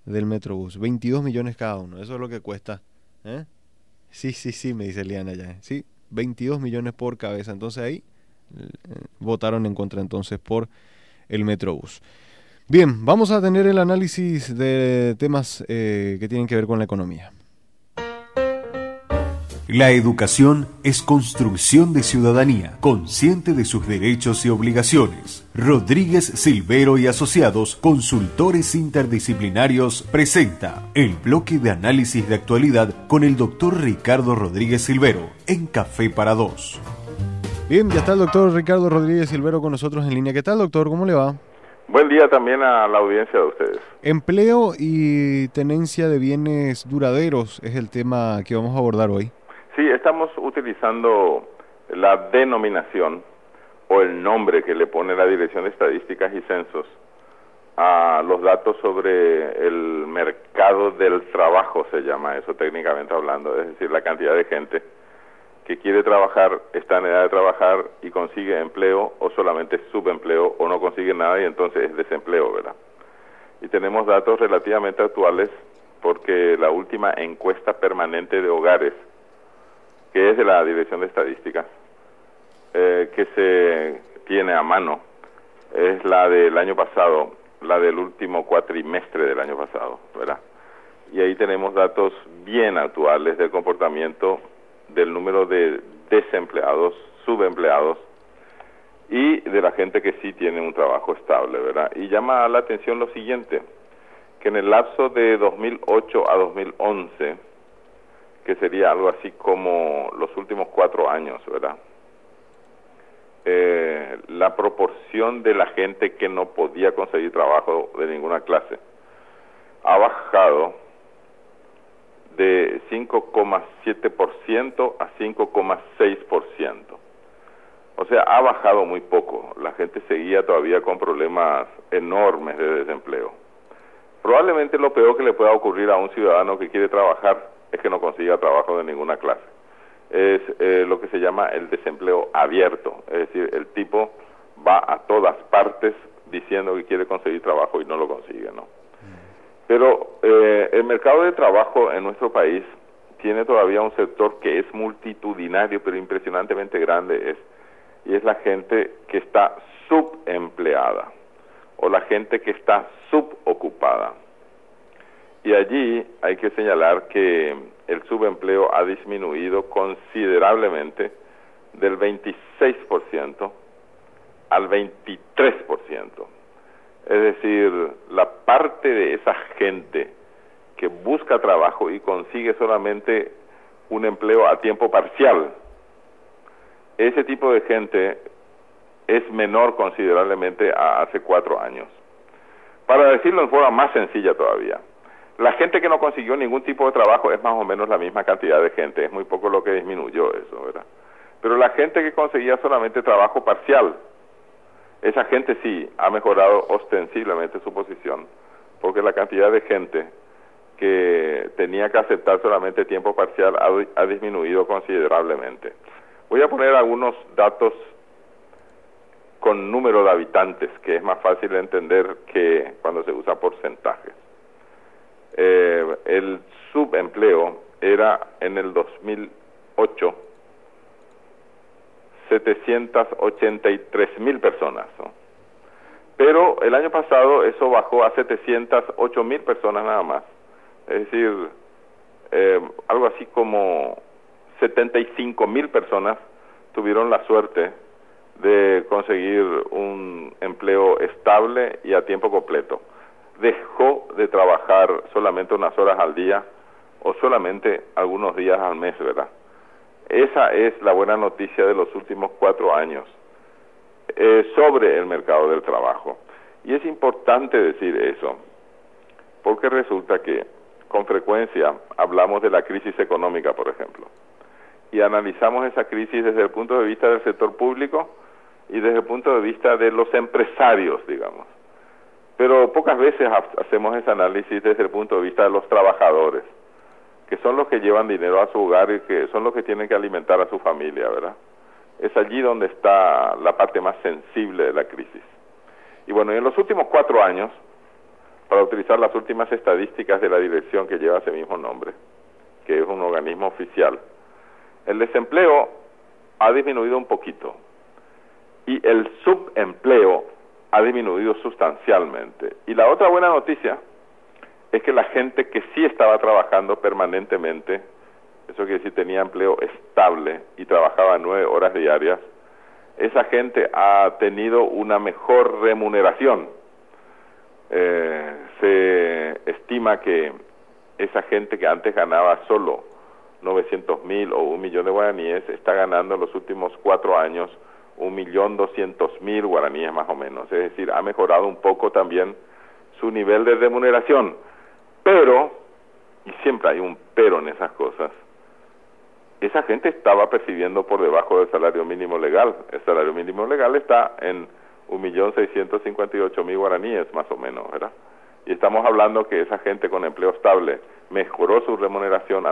del Metrobús. 22 millones cada uno, eso es lo que cuesta. ¿Eh? Sí, sí, sí, me dice Liana ya. Sí, 22 millones por cabeza. Entonces ahí votaron en contra entonces por el Metrobús. Bien, vamos a tener el análisis de temas que tienen que ver con la economía. La educación es construcción de ciudadanía, consciente de sus derechos y obligaciones. Rodríguez Silvero y Asociados, consultores interdisciplinarios, presenta el bloque de análisis de actualidad con el doctor Ricardo Rodríguez Silvero en Café para Dos. Bien, ya está el doctor Ricardo Rodríguez Silvero con nosotros en línea. ¿Qué tal, doctor? ¿Cómo le va? Buen día también a la audiencia de ustedes. Empleo y tenencia de bienes duraderos es el tema que vamos a abordar hoy. Sí, estamos utilizando la denominación o el nombre que le pone la Dirección de Estadísticas y Censos a los datos sobre el mercado del trabajo, se llama eso técnicamente hablando, es decir, la cantidad de gente que quiere trabajar, está en edad de trabajar y consigue empleo o solamente subempleo o no consigue nada y entonces es desempleo, ¿verdad? Y tenemos datos relativamente actuales porque la última encuesta permanente de hogares, que es de la Dirección de Estadísticas, que se tiene a mano, es la del año pasado, la del último cuatrimestre del año pasado, ¿verdad? Y ahí tenemos datos bien actuales del comportamiento del número de desempleados, subempleados y de la gente que sí tiene un trabajo estable, ¿verdad? Y llama la atención lo siguiente, que en el lapso de 2008 a 2011, que sería algo así como los últimos 4 años, ¿verdad? La proporción de la gente que no podía conseguir trabajo de ninguna clase ha bajado de 5,7% a 5,6%. O sea, ha bajado muy poco. La gente seguía todavía con problemas enormes de desempleo. Probablemente lo peor que le pueda ocurrir a un ciudadano que quiere trabajar es que no consiga trabajo de ninguna clase. Es lo que se llama el desempleo abierto, es decir, el tipo va a todas partes diciendo que quiere conseguir trabajo y no lo consigue, ¿no? Pero el mercado de trabajo en nuestro país tiene todavía un sector que es multitudinario, pero impresionantemente grande y es la gente que está subempleada o la gente que está subocupada. Y allí hay que señalar que el subempleo ha disminuido considerablemente del 26% al 23%. Es decir, la parte de esa gente que busca trabajo y consigue solamente un empleo a tiempo parcial, ese tipo de gente es menor considerablemente a hace 4 años. Para decirlo en forma más sencilla todavía, la gente que no consiguió ningún tipo de trabajo es más o menos la misma cantidad de gente, es muy poco lo que disminuyó eso, ¿verdad? Pero la gente que conseguía solamente trabajo parcial, esa gente sí ha mejorado ostensiblemente su posición, porque la cantidad de gente que tenía que aceptar solamente tiempo parcial ha disminuido considerablemente. Voy a poner algunos datos con número de habitantes, que es más fácil de entender que cuando se usa porcentajes. El subempleo era en el 2008 783,000 personas, ¿no? Pero el año pasado eso bajó a 708,000 personas nada más. Es decir, algo así como 75,000 personas tuvieron la suerte de conseguir un empleo estable y a tiempo completo. Dejó de trabajar solamente unas horas al día o solamente algunos días al mes, ¿verdad? Esa es la buena noticia de los últimos 4 años sobre el mercado del trabajo. Y es importante decir eso, porque resulta que con frecuencia hablamos de la crisis económica, por ejemplo, y analizamos esa crisis desde el punto de vista del sector público y desde el punto de vista de los empresarios, digamos. Pero pocas veces hacemos ese análisis desde el punto de vista de los trabajadores, que son los que llevan dinero a su hogar y que son los que tienen que alimentar a su familia, ¿verdad? Es allí donde está la parte más sensible de la crisis. Y bueno, en los últimos 4 años, para utilizar las últimas estadísticas de la dirección que lleva ese mismo nombre, que es un organismo oficial, el desempleo ha disminuido un poquito y el subempleo ha disminuido sustancialmente. Y la otra buena noticia es que la gente que sí estaba trabajando permanentemente, eso quiere decir tenía empleo estable y trabajaba 9 horas diarias, esa gente ha tenido una mejor remuneración. Se estima que esa gente que antes ganaba solo 900.000 o 1 millón de guaraníes está ganando en los últimos 4 años 1.200.000 guaraníes más o menos. Es decir, ha mejorado un poco también su nivel de remuneración. Pero, y siempre hay un pero en esas cosas, esa gente estaba percibiendo por debajo del salario mínimo legal. El salario mínimo legal está en 1.658.000 guaraníes más o menos, ¿verdad? Y estamos hablando que esa gente con empleo estable mejoró su remuneración de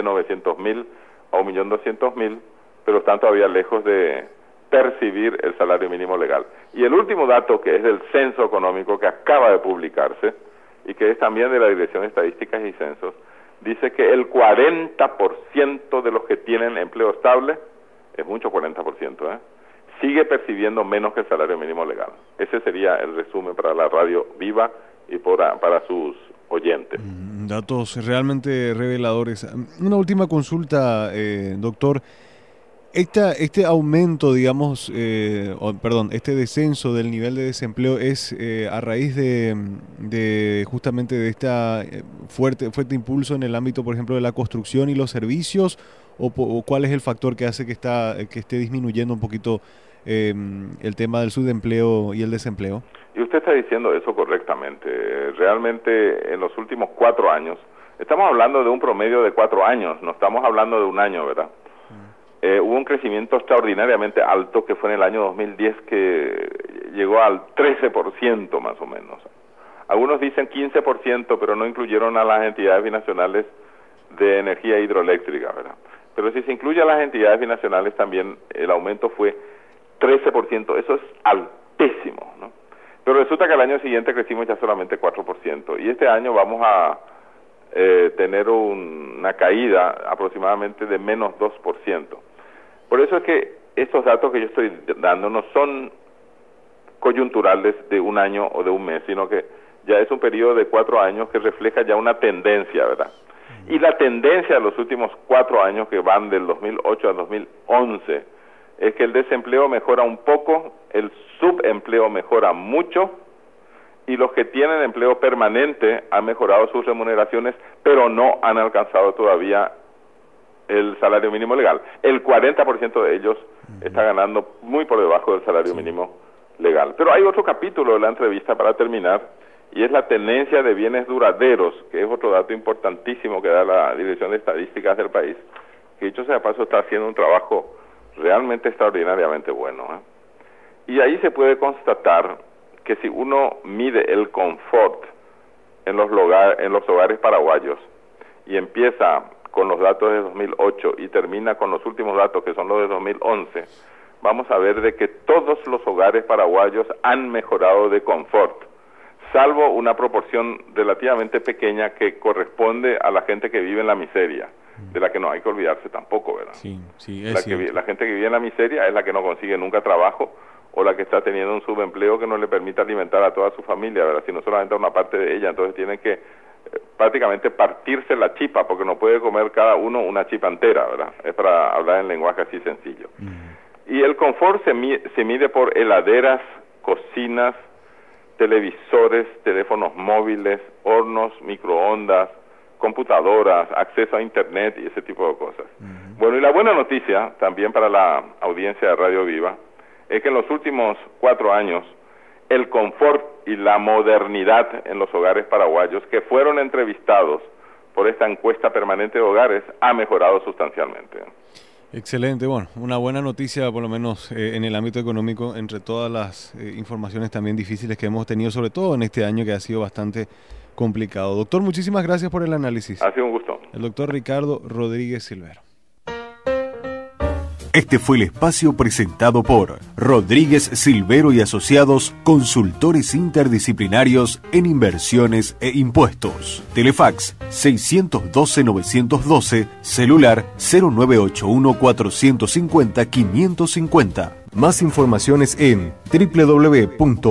900.000 a 1.200.000, pero están todavía lejos de percibir el salario mínimo legal. Y el último dato, que es del censo económico que acaba de publicarse y que es también de la Dirección de Estadísticas y Censos, dice que el 40% de los que tienen empleo estable, es mucho 40%, sigue percibiendo menos que el salario mínimo legal. Ese sería el resumen para la radio Viva y para sus oyentes. Datos realmente reveladores. Una última consulta, doctor. Este aumento, digamos, este descenso del nivel de desempleo es a raíz de justamente de esta fuerte impulso en el ámbito, por ejemplo, de la construcción y los servicios, o cuál es el factor que hace que esté disminuyendo un poquito el tema del subempleo y el desempleo. Y usted está diciendo eso correctamente. Realmente en los últimos 4 años, estamos hablando de un promedio de 4 años, no estamos hablando de un año, ¿verdad? Hubo un crecimiento extraordinariamente alto que fue en el año 2010 que llegó al 13% más o menos. Algunos dicen 15%, pero no incluyeron a las entidades binacionales de energía hidroeléctrica, ¿verdad? Pero si se incluye a las entidades binacionales también el aumento fue 13%, eso es altísimo, ¿no? Pero resulta que al año siguiente crecimos ya solamente 4%, y este año vamos a tener una caída aproximadamente de menos 2%. Por eso es que estos datos que yo estoy dando no son coyunturales de un año o de un mes, sino que ya es un periodo de 4 años que refleja ya una tendencia, ¿verdad? Y la tendencia de los últimos 4 años, que van del 2008 al 2011, es que el desempleo mejora un poco, el subempleo mejora mucho, y los que tienen empleo permanente han mejorado sus remuneraciones, pero no han alcanzado todavía el salario mínimo legal. El 40% de ellos está ganando muy por debajo del salario mínimo legal. Pero hay otro capítulo de la entrevista para terminar, y es la tenencia de bienes duraderos, que es otro dato importantísimo que da la Dirección de Estadísticas del país, que dicho sea de paso está haciendo un trabajo realmente extraordinariamente bueno, Y ahí se puede constatar que si uno mide el confort en los hogares paraguayos y empieza con los datos de 2008 y termina con los últimos datos que son los de 2011, vamos a ver de que todos los hogares paraguayos han mejorado de confort, salvo una proporción relativamente pequeña que corresponde a la gente que vive en la miseria, de la que no hay que olvidarse tampoco, ¿verdad? Sí, la gente que vive en la miseria es la que no consigue nunca trabajo, o la que está teniendo un subempleo que no le permite alimentar a toda su familia, ¿verdad? Sino solamente a una parte de ella. Entonces tienen que prácticamente partirse la chipa, porque no puede comer cada uno una chipa entera, ¿verdad? Es para hablar en lenguaje así sencillo. Y el confort se mide por heladeras, cocinas, televisores, teléfonos móviles, hornos, microondas, computadoras, acceso a internet y ese tipo de cosas. Bueno, y la buena noticia también para la audiencia de Radio Viva es que en los últimos 4 años el confort y la modernidad en los hogares paraguayos que fueron entrevistados por esta encuesta permanente de hogares ha mejorado sustancialmente. Excelente, bueno, una buena noticia por lo menos en el ámbito económico, entre todas las informaciones también difíciles que hemos tenido, sobre todo en este año que ha sido bastante complicado. Doctor, muchísimas gracias por el análisis. Ha sido un gusto. El doctor Ricardo Rodríguez Silvero. Este fue el espacio presentado por Rodríguez Silvero y Asociados, consultores interdisciplinarios en inversiones e impuestos. Telefax 612-912, celular 0981-450-550. Más informaciones en www.rsa.com.py.